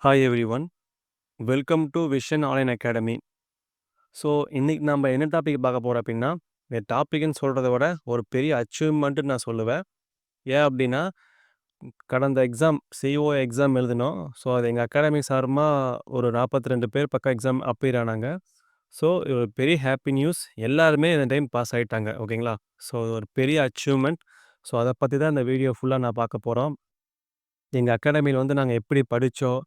Hi everyone. Welcome to vision online academy. So இன்னைக்கு நம்ம என்ன டாபிக் பார்க்க போகிறோம் அப்படின்னா, இந்த டாபிக்னு சொல்கிறத விட ஒரு பெரிய அச்சீவ்மெண்ட்டுன்னு நான் சொல்லுவேன். ஏன் அப்படின்னா, கடந்த எக்ஸாம் சிஓ எக்ஸாம் எழுதினோம். ஸோ அது எங்கள் அகாடமி சார்பாக ஒரு 42 பேர் பக்கம் எக்ஸாம் அப்பியர் ஆனாங்க. ஸோ இது ஒரு பெரிய ஹாப்பி நியூஸ். எல்லாருமே இந்த டைம் பாஸ் ஆகிட்டாங்க. ஓகேங்களா? ஸோ ஒரு பெரிய அச்சீவ்மெண்ட். ஸோ அதை பற்றி தான் இந்த வீடியோ ஃபுல்லாக நான் பார்க்க போகிறோம். எங்கள் அகாடமியில் வந்து நாங்கள் எப்படி படித்தோம்,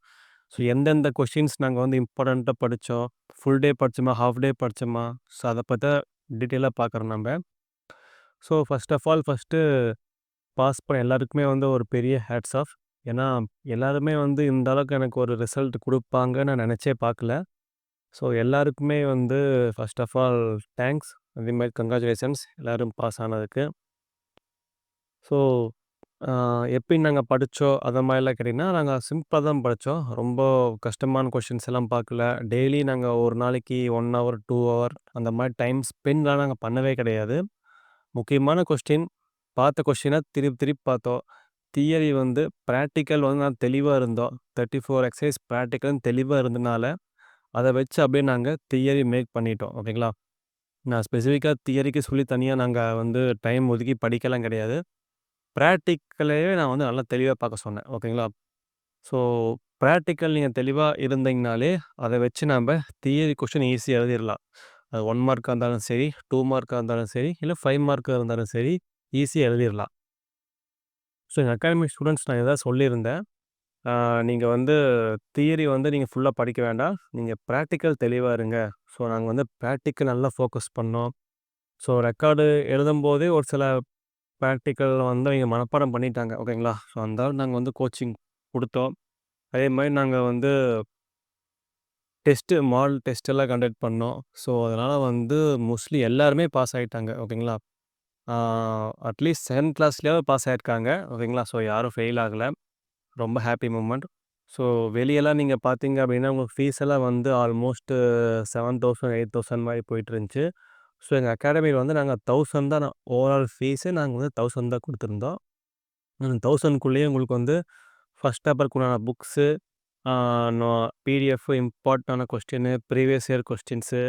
ஸோ எந்தெந்த கொஷின்ஸ் நாங்கள் வந்து இம்பார்ட்டண்ட்டாக படித்தோம், ஃபுல் டே படித்தோமா, ஹாஃப் டே படித்தோமா, ஸோ அதை பற்றி டீட்டெயிலாக பார்க்குறோம் நம்ம. So first of all first pass பண்ண எல்லாருக்குமே வந்து ஒரு பெரிய ஹேட்ஸ் ஆஃப். ஏன்னா எல்லாருமே வந்து இந்த அளவுக்கு எனக்கு ஒரு ரிசல்ட் கொடுப்பாங்கன்னு நான் நினச்சே பார்க்கல. ஸோ எல்லாருக்குமே வந்து ஃபர்ஸ்ட் ஆஃப் ஆல் தேங்க்ஸ். அதேமாதிரி கங்க்ராச்சுலேஷன்ஸ் எல்லோரும் பாஸ் ஆனதுக்கு. ஸோ எப்படி நாங்கள் படித்தோம் அதை மாதிரிலாம் கேட்டிங்கன்னா, நாங்கள் சிம்பிளாக தான் படித்தோம். ரொம்ப கஷ்டமான கொஷின்ஸ் எல்லாம் பார்க்கல. டெய்லி நாங்கள் ஒரு நாளைக்கு 1 ஹவர் 2 ஹவர் அந்த மாதிரி டைம் ஸ்பெண்ட்லாம் நாங்கள் பண்ணவே கிடையாது. முக்கியமான கொஸ்டின் பார்த்த கொஸ்டினை திருப்பி திருப்பி பார்த்தோம். தியரி வந்து ப்ராக்டிக்கல் வந்து நான் தெளிவாக இருந்தோம். 34 எக்ஸசைஸ் ப்ராக்டிக்கல்னு தெளிவாக இருந்தனால அதை வச்சு அப்படியே நாங்கள் தியரி மேக் பண்ணிட்டோம். ஓகேங்களா? நான் ஸ்பெசிஃபிக்காக தியரிக்கு சொல்லி தனியாக நாங்கள் வந்து டைம் ஒதுக்கி படிக்கலாம் கிடையாது. ப்ராக்டிக்கலையே நான் வந்து நல்லா தெளிவாக பார்க்க சொன்னேன். ஓகேங்களா? ஸோ ப்ராக்டிக்கல் நீங்கள் தெளிவாக இருந்தீங்கனாலே அதை வச்சு நம்ம தியரி கொஸ்டின் ஈஸியாக எழுதிடலாம். அது 1 மார்க்காக இருந்தாலும் சரி, 2 மார்க்காக இருந்தாலும் சரி, இல்லை 5 மார்க்காக இருந்தாலும் சரி, ஈஸியாக எழுதிடலாம். ஸோ எங்கள் அகாடமி ஸ்டூடெண்ட்ஸ் நான் எதாவது சொல்லியிருந்தேன். நீங்கள் வந்து தியரி வந்து நீங்கள் ஃபுல்லாக படிக்க வேண்டாம். நீங்கள் ப்ராக்டிக்கல் தெளிவாக இருங்க. ஸோ நாங்கள் வந்து ப்ராக்டிக்கல் நல்லா ஃபோக்கஸ் பண்ணோம். ஸோ ரெக்கார்டு எழுதும்போதே ஒரு சில ப்ராக்டிக்கல் வந்து அவங்க மனப்பாடம் பண்ணிட்டாங்க. ஓகேங்களா? ஸோ அந்த நாங்கள் வந்து கோச்சிங் கொடுத்தோம். அதே மாதிரி நாங்கள் வந்து மாடல் டெஸ்ட் எல்லாம் கண்டக்ட் பண்ணோம். ஸோ அதனால் வந்து மோஸ்ட்லி எல்லாருமே பாஸ் ஆகிட்டாங்க. ஓகேங்களா? அட்லீஸ்ட் செகண்ட் கிளாஸ்லேயாவது பாஸ் ஆகிருக்காங்க. ஓகேங்களா? ஸோ யாரும் ஃபெயில் ஆகலை. ரொம்ப ஹாப்பி மூமெண்ட். ஸோ வெளியெல்லாம் நீங்கள் பார்த்தீங்க அப்படின்னா உங்களுக்கு ஃபீஸ் எல்லாம் வந்து ஆல்மோஸ்ட்டு 7,000 8,000 மாதிரி போயிட்டுருந்துச்சு. ஸோ எங்கள் அகாடமியில் வந்து நாங்கள் 1000 தான் ஓவரால் ஃபீஸே நாங்கள் வந்து 1000 தான் கொடுத்துருந்தோம். 1000க்குள்ளேயே உங்களுக்கு வந்து ஃபஸ்ட் பேப்பருக்குண்டான புக்ஸு, நோ பிடிஎஃப், இம்பார்ட்டண்டான கொஸ்டின்னு, ப்ரீவியஸ் இயர் கொஸ்டின்ஸு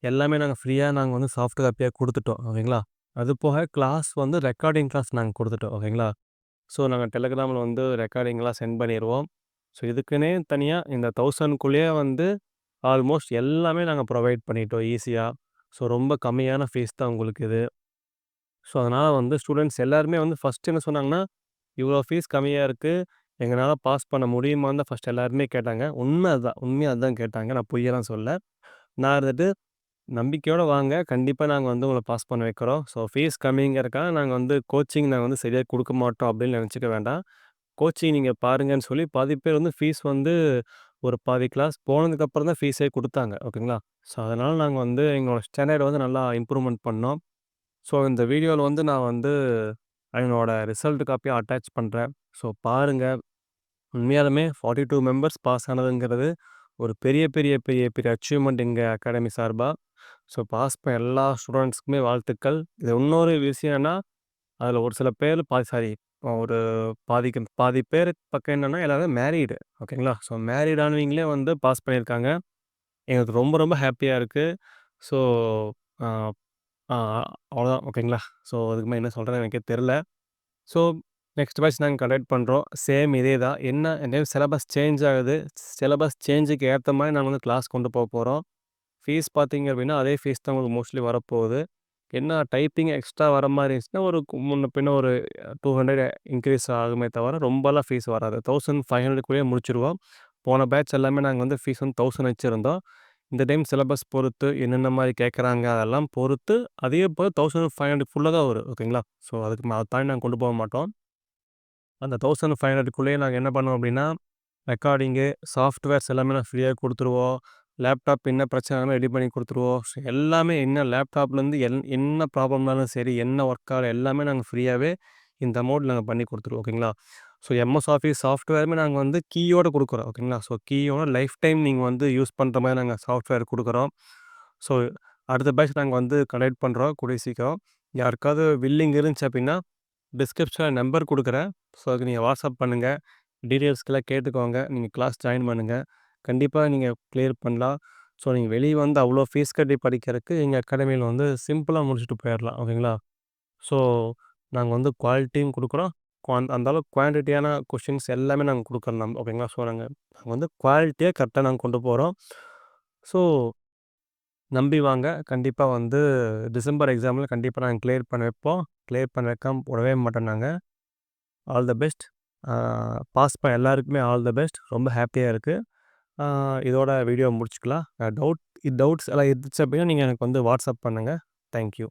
எல்லாமே நாங்கள் வந்து சாஃப்ட் காப்பியாக கொடுத்துட்டோம். ஓகேங்களா? அது போக கிளாஸ் வந்து ரெக்கார்டிங் கிளாஸ் நாங்கள் கொடுத்துட்டோம். ஓகேங்களா? ஸோ நாங்கள் டெலகிராமில் வந்து ரெக்கார்டிங்லாம் சென்ட் பண்ணிடுவோம். ஸோ இதுக்குன்னே தனியாக இந்த 1000க்குள்ளேயே வந்து ஆல்மோஸ்ட் எல்லாமே நாங்கள் ப்ரொவைட் பண்ணிட்டோம் ஈஸியாக. ஸோ ரொம்ப கம்மியான ஃபீஸ் தான் உங்களுக்கு இது. ஸோ அதனால் வந்து ஸ்டூடெண்ட்ஸ் எல்லாருமே வந்து ஃபஸ்ட்டு என்ன சொன்னாங்கன்னா, இவ்வளோ ஃபீஸ் கம்மியாக இருக்குது, எங்களால் பாஸ் பண்ண முடியுமான்னு தான் ஃபஸ்ட் எல்லாருமே கேட்டாங்க. உண்மை அதுதான். உண்மையாக அதுதான் கேட்டாங்க. நான் பொய்யெல்லாம் சொல்லல. நான் இருந்துட்டு நம்பிக்கையோடு வாங்க, கண்டிப்பாக நாங்கள் வந்து உங்களை பாஸ் பண்ண வைக்கிறோம். ஸோ ஃபீஸ் கம்மிங்கிறதுக்காக நாங்கள் வந்து கோச்சிங் நாங்கள் வந்து சரியாக கொடுக்க மாட்டோம் அப்படின்னு நினச்சிக்க வேண்டாம். கோச்சிங் நீங்கள் பாருங்கன்னு சொல்லி பாதி பேர் வந்து ஃபீஸ் வந்து ஒரு பாதி கிளாஸ் போனதுக்கப்புறம் தான் ஃபீஸே கொடுத்தாங்க. ஓகேங்களா? ஸோ அதனால் நாங்கள் வந்து எங்களோட ஸ்டாண்டர்டை வந்து நல்லா இம்ப்ரூவ்மெண்ட் பண்ணோம். ஸோ இந்த வீடியோவில் வந்து நான் வந்து என்னோட ரிசல்ட் காப்பியை அட்டாச் பண்ணுறேன். ஸோ பாருங்கள். உண்மையாலுமே 42 மெம்பர்ஸ் பாஸ் ஆனதுங்கிறது ஒரு பெரிய பெரிய பெரிய பெரிய அச்சீவ்மெண்ட் எங்கள் அகாடமி சார்பாக. ஸோ பாஸ் பண்ண எல்லா ஸ்டூடெண்ட்ஸ்க்குமே வாழ்த்துக்கள். இது இன்னொரு விஷயம்னா, அதில் ஒரு சில பேர் ஒரு பாதி பேர் பக்கம் என்னென்னா எல்லாரும் மேரீடு. ஓகேங்களா? ஸோ மேரீட் ஆனவங்களே வந்து பாஸ் பண்ணியிருக்காங்க. எங்களுக்கு ரொம்ப ரொம்ப ஹாப்பியாக இருக்குது. ஸோ ஆ ஆ அவ்வளோதான். ஓகேங்களா? ஸோ அதுக்கு மேலே என்ன சொல்கிறேன்னு எனக்கே தெரில. ஸோ நெக்ஸ்ட் பேட்ச் நாங்கள் கண்டக்ட் பண்ணுறோம். சேம் இதே தான். என்ன சிலபஸ் சேஞ்ச் ஆகுது. சிலபஸ் சேஞ்சுக்கு ஏற்ற மாதிரி நாங்கள் வந்து கிளாஸ் கொண்டு போகிறோம். ஃபீஸ் பார்த்தீங்க அப்படின்னா, அதே ஃபீஸ் தான் உங்களுக்கு மோஸ்ட்லி வரப்போகுது. என்ன டைப்பிங் எக்ஸ்ட்ரா வர மாதிரி இருந்துச்சுன்னா, ஒரு முன்ன பின்ன ஒரு 200 இன்க்ரீஸ் ஆகுமே தவிர, ரொம்பலாம் ஃபீஸ் வராது. 1500க்குள்ளேயே முடிச்சுருவோம். போன பேட்ச் எல்லாமே நாங்கள் வந்து ஃபீஸ் வந்து 1000 வச்சுருந்தோம். இந்த டைம் சிலபஸ் பொறுத்து என்னென்ன மாதிரி கேட்குறாங்க அதெல்லாம் பொறுத்து அதே போல் 1500 தான் வரும். ஓகேங்களா? ஸோ அதுக்கு அதை தாண்டி நாங்கள் கொண்டு போக மாட்டோம். அந்த 1500க்குள்ளேயே நாங்கள் என்ன பண்ணுவோம் அப்படின்னா, ரெக்கார்டிங்கு, சாஃப்ட்வேர்ஸ் எல்லாமே நான் ஃப்ரீயாக கொடுத்துருவோம். லேப்டாப் என்ன பிரச்சனைனாலும் ரெடி பண்ணி கொடுத்துருவோம். ஸோ எல்லாமே என்ன லேப்டாப்லேருந்து என்ன ப்ராப்ளம்னாலும் சரி, என்ன ஒர்க் ஆகல எல்லாமே நாங்கள் ஃப்ரீயாகவே இந்த அமௌண்ட் நாங்கள் பண்ணி கொடுத்துருவோம். ஓகேங்களா? ஸோ எம்எஸ் ஆஃபீஸ் சாஃப்ட்வேருமே நாங்கள் வந்து கீயோடு கொடுக்குறோம். ஓகேங்களா? ஸோ கீயோட லைஃப் டைம் நீங்கள் வந்து யூஸ் பண்ணுற மாதிரி நாங்கள் சாஃப்ட்வேர் கொடுக்குறோம். ஸோ அடுத்த பேட்ச் நாங்கள் வந்து கண்டக்ட் பண்ணுறோம் கூடிய சீக்கிரம். யாருக்காவது வில்லிங் இருந்துச்சு அப்படின்னா, டிஸ்கிரிப்ஷனில் நம்பர் கொடுக்குறேன். ஸோ அதுக்கு நீங்கள் வாட்ஸ்அப் பண்ணுங்கள். டீட்டெயில்ஸ்க்கெல்லாம் கேட்டுக்கோங்க. நீங்க கிளாஸ் ஜாயின் பண்ணுங்க. கண்டிப்பா நீங்க கிளியர் பண்ணலாம். ஸோ நீங்க வெளிய வந்து அவ்வளோ ஃபீஸ் கட்டி படிக்கிறதுக்கு எங்க அகாடமியில வந்து சிம்பிளா முடிச்சுட்டு போயிரலாம். ஓகேங்களா? ஸோ நாங்க வந்து குவாலிட்டியும் குடுக்குறோம். அந்த அளவுக்கு குவான்டிட்டியான கொஸ்டின்ஸ் எல்லாமே நாங்க குடுக்குறோம். ஓகேங்களா? ஸோ நாங்க நாங்க வந்து குவாலிட்டியா கரெக்ட்டா நாங்க கொண்டு போறோம். ஸோ நம்பி வாங்க. கண்டிப்பா வந்து டிசம்பர் எக்ஸாம்ல கண்டிப்பா நாங்க கிளியர் பண்ண வைப்போம். கிளியர் பண்ண வைக்காம விடவே மாட்டோம் நாங்க. All the best. ஆ பாஸ் பண்ண எல்லாருக்குமே ஆல் த பெஸ்ட். ரொம்ப ஹேப்பியா இருக்கு. ஆ இதோட வீடியோ முடிச்சுக்கலாம். டவுட்ஸ் எல்லாம் இருந்துச்சு அப்படின்னா, நீங்க எனக்கு வந்து வாட்ஸ்அப் பண்ணுங்க. Thank you.